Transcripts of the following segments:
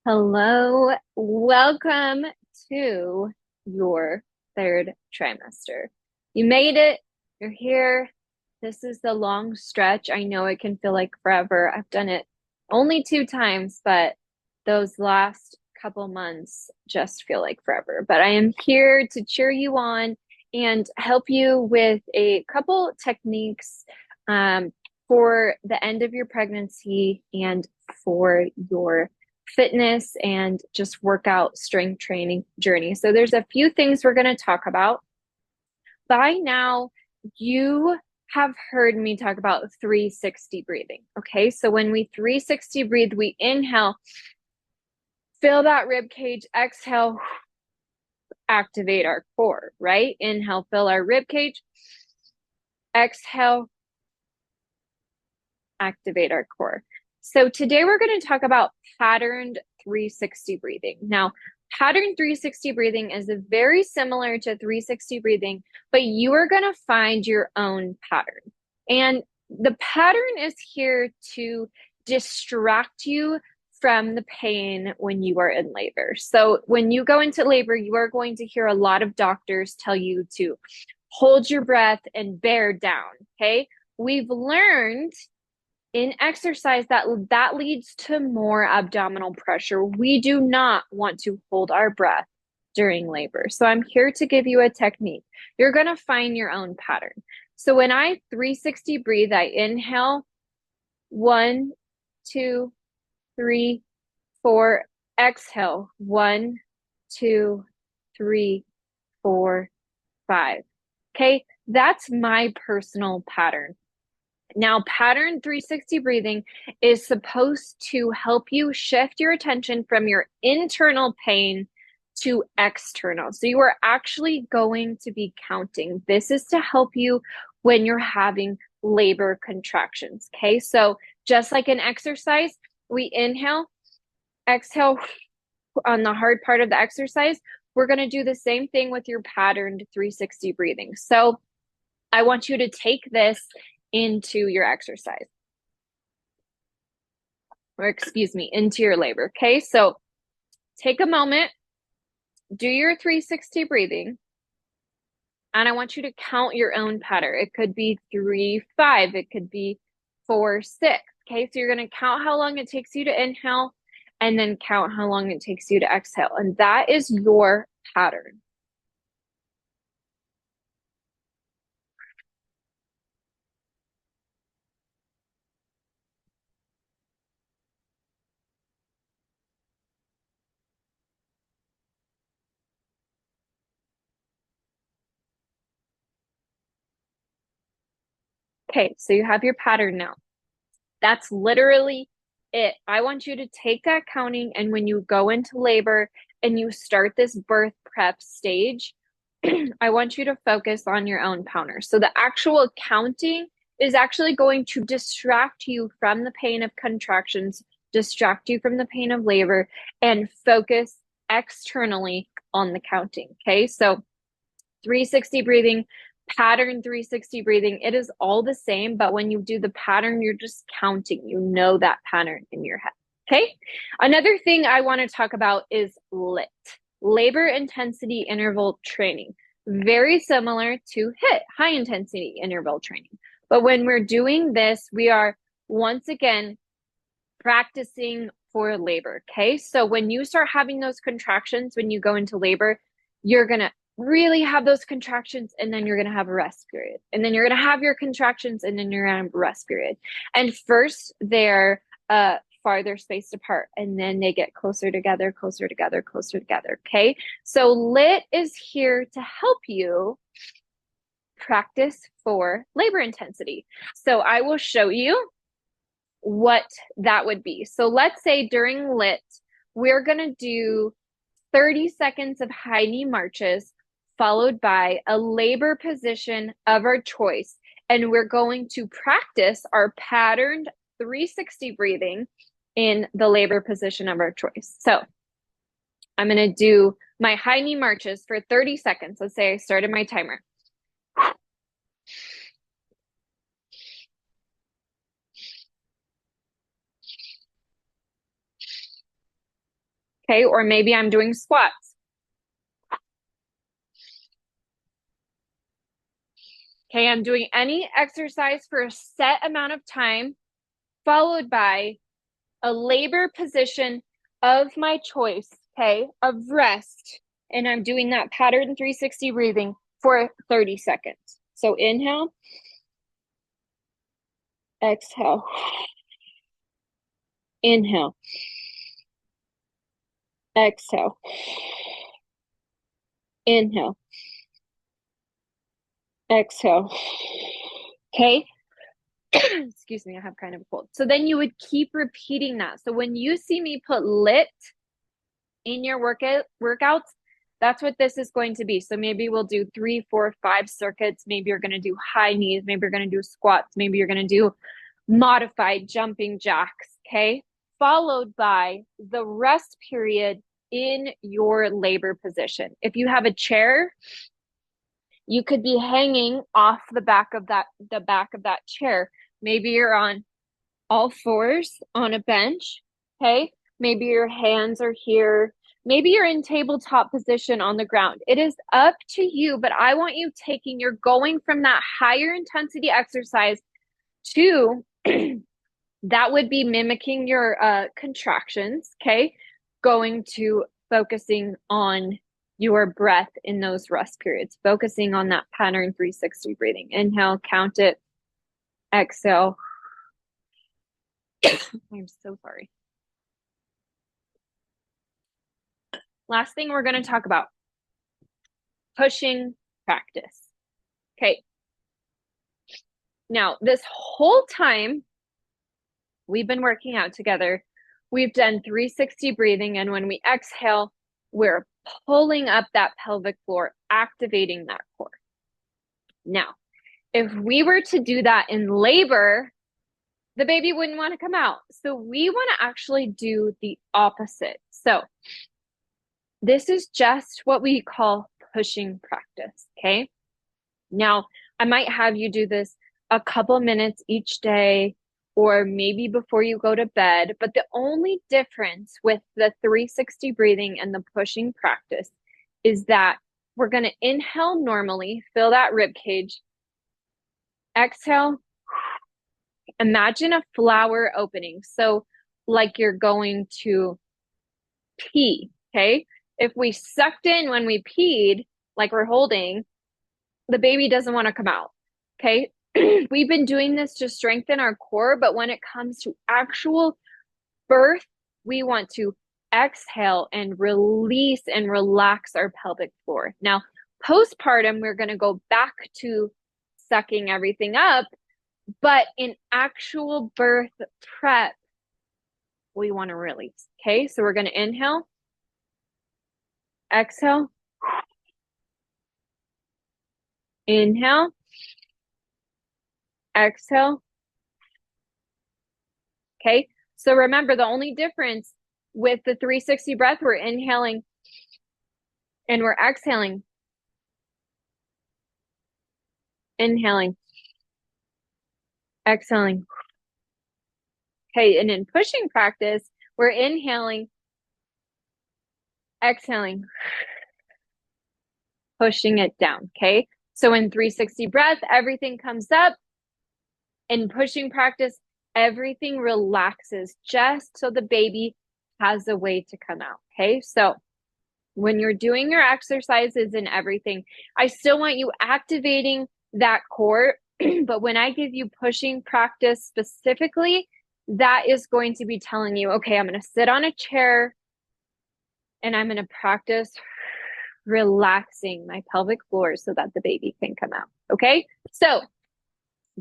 Hello, welcome to your third trimester. You made it, you're here. This is the long stretch. I know it can feel like forever. I've done it only 2 times, but those last couple months just feel like forever. But I am here to cheer you on and help you with a couple techniques um, for the end of your pregnancy and for your fitness and just workout strength training journey. So there's a few things we're going to talk about. By now, you have heard me talk about 360 breathing. Okay, so when we 360 breathe, we inhale, fill that rib cage, exhale, activate our core, right? Inhale, fill our rib cage, exhale, activate our core. So today we're going to talk about patterned 360 breathing. Now, pattern 360 breathing is very similar to 360 breathing, but you are going to find your own pattern. And the pattern is here to distract you from the pain when you are in labor. So when you go into labor, you are going to hear a lot of doctors tell you to hold your breath and bear down. Okay. We've learned in exercise that leads to more abdominal pressure. We do not want to hold our breath during labor. So I'm here to give you a technique. You're going to find your own pattern. So when I 360 breathe, I inhale 1, 2, 3, 4, exhale 1, 2, 3, 4, 5. Okay, that's my personal pattern. Now, pattern 360 breathing is supposed to help you shift your attention from your internal pain to external. So you are actually going to be counting. This is to help you when you're having labor contractions. Okay, so just like in exercise, we inhale, exhale on the hard part of the exercise. We're going to do the same thing with your patterned 360 breathing. So I want you to take this into your exercise, or excuse me, into your labor. Okay, so take a moment, do your 360 breathing, and I want you to count your own pattern. It could be 3, 5, it could be 4, 6. Okay, so you're going to count how long it takes you to inhale and then count how long it takes you to exhale. And that is your pattern. Okay, so you have your pattern now. That's literally it. I want you to take that counting, and when you go into labor and you start this birth prep stage, I want you to focus on your own pattern. So the actual counting is actually going to distract you from the pain of contractions, distract you from the pain of labor, and focus externally on the counting. Okay, so 360 breathing, pattern 360 breathing, it is all the same, but when you do the pattern, you're just counting. You know that pattern in your head. Okay. Another thing I want to talk about is LIT, labor intensity interval training. Very similar to HIIT, high intensity interval training. But when we're doing this, we are once again practicing for labor. Okay. So when you start having those contractions, when you go into labor, you're going to really have those contractions, and then you're going to have a rest period, and then you're going to have your contractions, and then you're going to have a rest period. And first they're farther spaced apart, and then they get closer together, closer together, closer together. Okay, so LIT is here to help you practice for labor intensity. So I will show you what that would be. So let's say during LIT, we're going to do 30 seconds of high knee marches, followed by a labor position of our choice. And we're going to practice our patterned 360 breathing in the labor position of our choice. So I'm going to do my high knee marches for 30 seconds. Let's say I started my timer. Okay, or maybe I'm doing squats. Okay, I'm doing any exercise for a set amount of time, followed by a labor position of my choice, okay, of rest. And I'm doing that pattern 360 breathing for 30 seconds. So inhale, exhale, inhale, exhale, inhale, exhale. Okay. Excuse me, I have kind of a cold. So then you would keep repeating that. So when you see me put lit in your workouts, that's what this is going to be. So maybe we'll do 3, 4, 5 circuits. Maybe you're going to do high knees. Maybe you're going to do squats. Maybe you're going to do modified jumping jacks. Okay. Followed by the rest period in your labor position. If you have a chair, you could be hanging off the back of that chair. Maybe you're on all fours on a bench. Okay. Maybe your hands are here. Maybe you're in tabletop position on the ground. It is up to you, but I want you you're going from that higher intensity exercise to that would be mimicking your contractions. Okay. Going to focusing on your breath in those rest periods, focusing on that pattern 360 breathing. Inhale, count it, exhale. I'm so sorry. Last thing we're going to talk about, pushing practice. Okay. Now, this whole time we've been working out together, we've done 360 breathing. And when we exhale, we're pulling up that pelvic floor, activating that core. Now, if we were to do that in labor, the baby wouldn't want to come out. So we want to actually do the opposite. So this is just what we call pushing practice. Okay. Now, I might have you do this a couple minutes each day, or maybe before you go to bed. But the only difference with the 360 breathing and the pushing practice is that we're going to inhale normally, fill that rib cage, exhale. Imagine a flower opening. So like you're going to pee, okay? If we sucked in when we peed, like we're holding, the baby doesn't want to come out, okay? We've been doing this to strengthen our core, but when it comes to actual birth, we want to exhale and release and relax our pelvic floor. Now, postpartum, we're going to go back to sucking everything up, but in actual birth prep, we want to release. Okay, so we're going to inhale, exhale, inhale, exhale. Okay, so remember the only difference with the 360 breath, we're inhaling and we're exhaling. Inhaling, exhaling. Okay, and in pushing practice, we're inhaling, exhaling, pushing it down. Okay, so in 360 breath, everything comes up. In pushing practice, everything relaxes just so the baby has a way to come out. Okay, so when you're doing your exercises and everything, I still want you activating that core. But when I give you pushing practice specifically, that is going to be telling you, okay, I'm going to sit on a chair and I'm going to practice relaxing my pelvic floor so that the baby can come out. Okay, so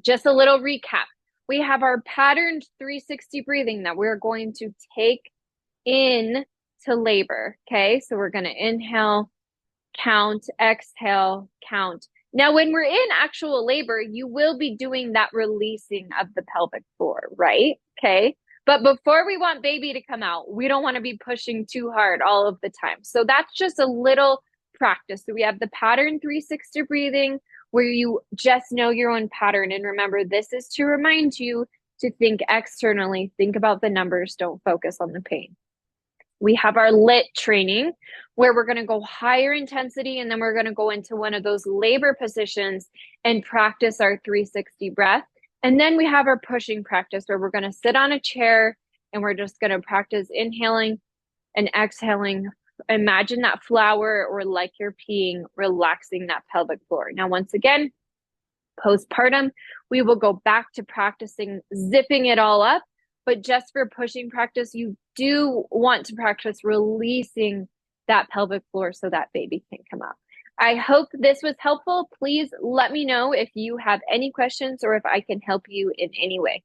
just a little recap. We have our patterned 360 breathing that we're going to take in to labor. Okay, so we're going to inhale, count, exhale, count. Now, when we're in actual labor, you will be doing that releasing of the pelvic floor, right? Okay. But before we want baby to come out, we don't want to be pushing too hard all of the time. So that's just a little practice. So we have the pattern 360 breathing where you just know your own pattern. And remember, this is to remind you to think externally, think about the numbers, don't focus on the pain. We have our lit training where we're going to go higher intensity and then we're going to go into one of those labor positions and practice our 360 breath. And then we have our pushing practice where we're going to sit on a chair and we're just going to practice inhaling and exhaling. Imagine that flower or like you're peeing, relaxing that pelvic floor. Now, once again, postpartum, we will go back to practicing zipping it all up. But just for pushing practice, you do want to practice releasing that pelvic floor so that baby can come up. I hope this was helpful. Please let me know if you have any questions or if I can help you in any way.